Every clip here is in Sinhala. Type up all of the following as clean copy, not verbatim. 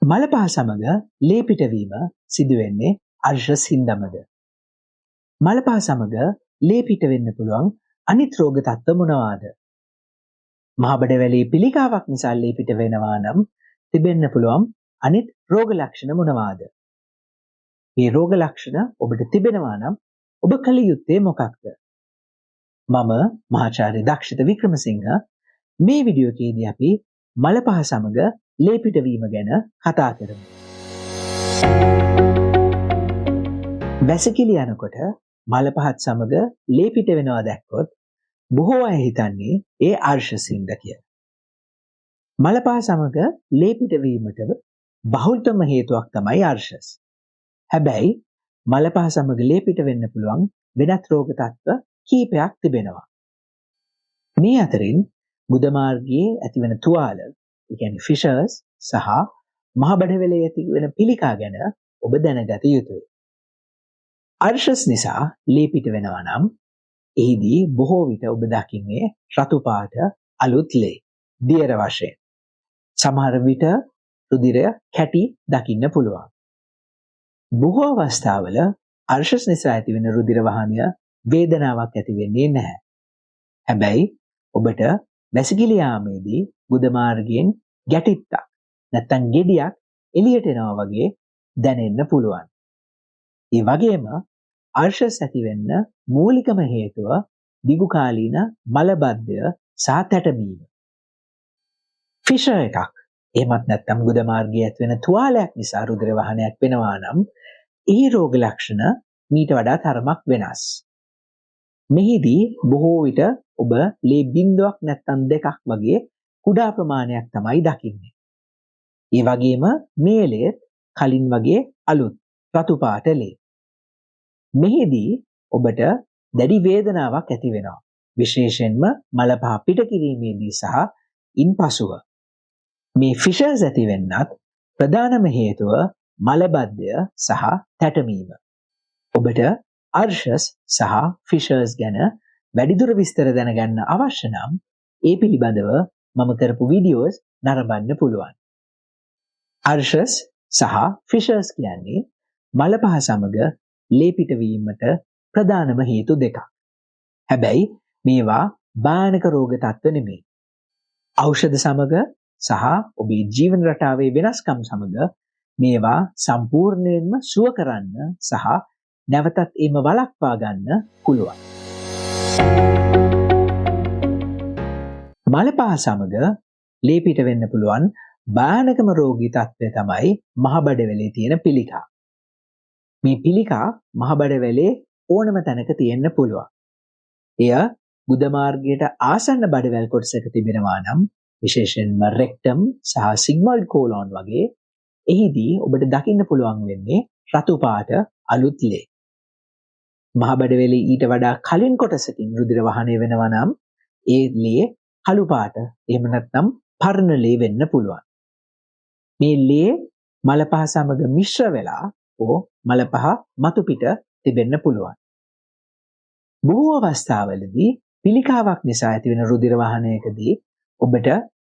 මලපහ සමග ලේ පිටවීම සිදුවෙන්නේ අර්ශස් හින්දාමද? මලපහ සමග ලේ පිට වෙන්න පුළුවන් අනිත් රෝග තත්ත්ව මොනවාද? මහබඩවැලේ පිළිකාවක් නිසා ලේ පිට වෙනවා නම් තිබෙන්න පුළුවන් අනිත් රෝග ලක්ෂණ මොනවාද? මේ රෝග ලක්ෂණ ඔබට තිබෙනවා නම් ඔබ කළ යුත්තේ මොකක්ද? මම මහාචාර්ය දක්ෂිත වික්‍රමසිංහ මේ වීඩියෝ එකේදී අපි මලපහ සමග ලේ පිටවීම ගැන කතා කරමු. වැසිකිලි යනකොට මලපහත් සමග ලේ පිට වෙනවා දැක්කොත් බොහෝ අය හිතන්නේ ඒ අර්ශසින්ද කියලා. මලපහ සමග ලේ පිටවීමට බහුල්තම හේතුවක් තමයි අර්ශස්. හැබැයි මලපහ සමග ලේ පිට වෙන්න පුළුවන් වෙනත් රෝග තත්ත්ව කීපයක් තිබෙනවා. මේ අතරින් ගුද මාර්ගයේ ඇතිවන තුවාල, ඒ කියන්නේ ෆිෂර්ස් සහ මහබඩවැලේ ඇතිවන පිළිකා ගැන ඔබ දැනගත යුතුයි. අර්ශස් නිසා ලේ පිට වෙනවා නම් එහිදී බොහෝ විට ඔබ දකින්නේ රතු පාට අලුත් ලේ දියර වශයෙන්. සමහර විට රුධිරය කැටි දකින්න පුළුවන්. බොහෝ අවස්ථාවල අර්ශස් නිසා ඇතිවෙන රුධිර වහනය වේදනාවක් ඇති වෙන්නේ නැහැ. හැබැයි ඔබට වැසිකිලි යාමේදී ගුද මාර්ගයෙන් ගැටිත්තක් නැත්නම් ගෙඩියක් එළියට එනවා වගේ දැනෙන්න පුළුවන්. ඒ වගේම අර්ශස් ඇති වෙන්න මූලිකම හේතුව දිගුකාලීන මලබද්ධය සහ තැටමීම. ෆිෂර් එකක් එහෙමත් නැත්නම් ගුද මාර්ගයේ ඇතිවෙන තුවාලයක් නිසා රුධිර වහනයක් වෙනවා නම් ඒ රෝග ලක්ෂණ මීට වඩා තරමක් වෙනස්. මෙහිදී බොහෝ විට ඔබ ලේ බින්දුවක් නැත්නම් දෙකක් වගේ කුඩා ප්‍රමාණයක් තමයි දකින්නේ. ඒ වගේම මේ ලේ කලින් වගේ අලුත් රතු පාට ලේ. මෙහිදී ඔබට දැඩි වේදනාවක් ඇති වෙනවා. විශේෂයෙන්ම මලපහ පිට කිරීමේදී සහ ඉන්පසුව. මේ ෆිෂර්ස් ඇති වෙන්නත් ප්‍රධානම හේතුව මලබද්ධය සහ තැටමීම. ඔබට අර්ශස් සහ ෆිෂර්ස් ගැන වැඩිදුර විස්තර දැනගන්න අවශ්‍ය නම් ඒ පිළිබඳව මම කරපු වීඩියෝස් නරඹන්න පුළුවන්. අර්ශස් සහ ෆිෂර්ස් කියන්නේ මලපහ සමග ලේ පිටවීමට ප්‍රධානම හේතු දෙකක්. හැබැයි මේවා භයානක රෝග තත්ත්ව නෙමෙයි. ඖෂධ සමග සහ ඔබේ ජීවන රටාවේ වෙනස්කම් සමග මේවා සම්පූර්ණයෙන්ම සුව කරන්න සහ නැවතත් එම වළක්වා ගන්න පුළුවන්. මලපහ සමග ලේ පිට වෙන්න පුළුවන් භයානකම රෝගී තත්ත්වය තමයි මහබඩවැලේ තියෙන පිළිකා. මේ පිළිකා මහබඩවැලේ ඕනම තැනක තියෙන්න පුළුවන්. එය ගුද මාර්ගයට ආසන්න බඩවැල් කොටසක තිබෙනවා නම් විශේෂයෙන්ම රෙක්ටම් සහ සිග්මොයිඩ් කෝලොන් වගේ එහිදී ඔබට දකින්න පුළුවන් වෙන්නේ රතු පාට අලුත් ලේ. මහබඩවැලේ ඊට වඩා කලින් කොටසකින් රුධිර වහනය වෙනවා නම් ඒ ලේ කළු පාට එහෙම නැත්නම් පර්ණ ලේ වෙන්න පුළුවන්. මේ ලේ මලපහ සමග මිශ්‍ර වෙලා මලපහ මතු පිට තිබෙන්න පුළුවන්. බොහෝ අවස්ථාවලදී පිළිකාවක් නිසා ඇතිවෙන රුධිර වහනයකදී ඔබට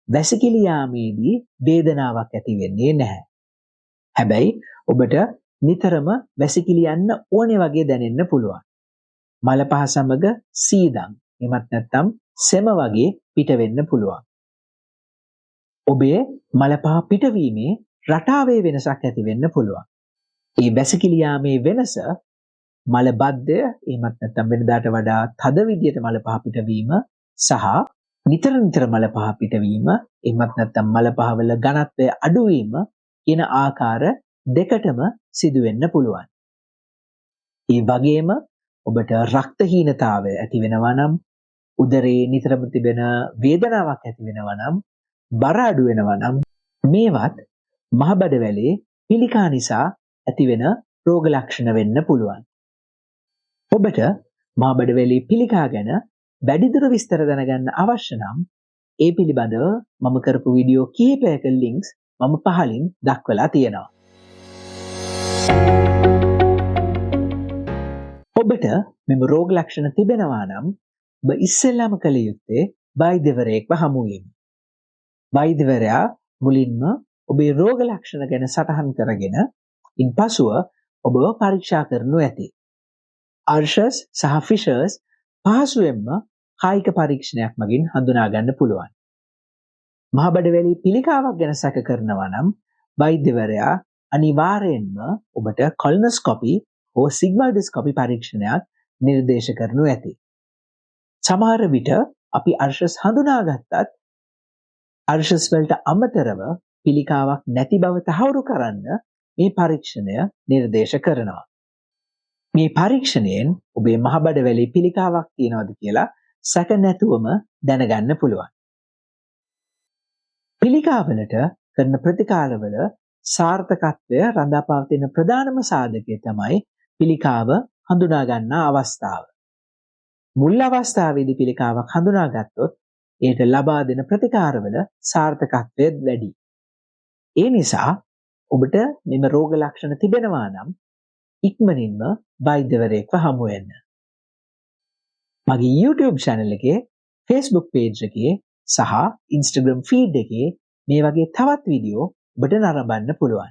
වැසිකිලි යාමේදී වේදනාවක් ඇති වෙන්නේ නැහැ. හැබැයි ඔබට නිතරම වැසිකිලි යන්න ඕනේ වගේ දැනෙන්න පුළුවන්. මලපහ සමග සීදම් එමත් නැත්නම් සෙම වගේ පිට වෙන්න පුළුවන්. ඔබේ මලපහ පිටවීමේ රටාවේ වෙනසක් ඇති වෙන්න පුළුවන්. ඒ වැසිකිලි යාමේ වෙනස මල බද්ධය එහෙමත් නැත්නම් වෙනදාට වඩා තද විදියට මලපහ පිටවීම සහ නිතර මලපහ පිටවීම එහෙමත් නැත්නම් මලපහ වල ඝනත්වය අඩු වීම කියන ආකාර දෙකටම සිදු වෙන්න පුළුවන්. ඒ වගේම ඔබට රක්තහීනතාවය ඇති වෙනවා නම් උදරයේ නිතරම තිබෙන වේදනාවක් ඇති වෙනවා නම් බර අඩු වෙනවා නම් මේවත් මහබඩවැලේ පිළිකා නිසා ඇතිවෙන රෝග ලක්ෂණ වෙන්න පුළුවන්. ඔබට මහබඩවැලේ පිළිකා ගැන වැඩිදුර විස්තර දැනගන්න අවශ්‍ය නම් ඒ පිළිබඳව මම කරපු වීඩියෝ කිහිපයක ලින්ක්ස් මම පහලින් දක්වලා තියෙනවා. ඔබට මෙම රෝග ලක්ෂණ තිබෙනවා නම් ඔබ ඉස්සෙල්ලාම කළ යුත්තේ වෛද්‍යවරයෙක්ව හමු වීම. වෛද්‍යවරයා මුලින්ම ඔබේ රෝග ලක්ෂණ ගැන සටහන් කරගෙන ඉන්පසුව ඔබව පරීක්ෂා කරනු ඇති. අර්ශස් සහ ෆිෂර්ස් පහසුවෙන්ම කායික පරීක්ෂණයක් මගින් හඳුනා ගන්න පුළුවන්. මහබඩවැලි පිළිකාවක් ගැන සැක කරනවා නම් වෛද්‍යවරයා අනිවාර්යෙන්ම ඔබට කොලොනොස්කෝපි හෝ සිග්මොයිඩොස්කෝපි පරීක්ෂණයක් නිර්දේශ කරනු ඇති. සමහර විට අපි අර්ශස් හඳුනාගත්තත් අර්ශස් වලට අමතරව පිළිකාවක් නැති බව තහවුරු කරන්න මේ පරීක්ෂණය නිර්දේශ කරනවා. මේ පරීක්ෂණයෙන් ඔබේ මහබඩවැලේ පිළිකාවක් තියෙනවද කියලා සැක නැතුවම දැනගන්න පුළුවන්. පිළිකාවලට කරන ප්‍රතිකාරවල සාර්ථකත්වය රඳා පවතින ප්‍රධානම සාධකය තමයි පිළිකාව හඳුනා ගන්නා අවස්ථාව. මුල් අවස්ථාවේදී පිළිකාවක් හඳුනාගත්තොත් ඒට ලබා දෙන ප්‍රතිකාරවල සාර්ථකත්වය වැඩි. ඒ නිසා ඔබට මෙම රෝග ලක්ෂණ තිබෙනවා නම් ඉක්මනින්ම වෛද්‍යවරයෙක්ව හමු වෙන්න. මගේ YouTube channel එකේ, Facebook page එකේ සහ Instagram feed එකේ මේ වගේ තවත් වීඩියෝ ඔබට නරඹන්න පුළුවන්.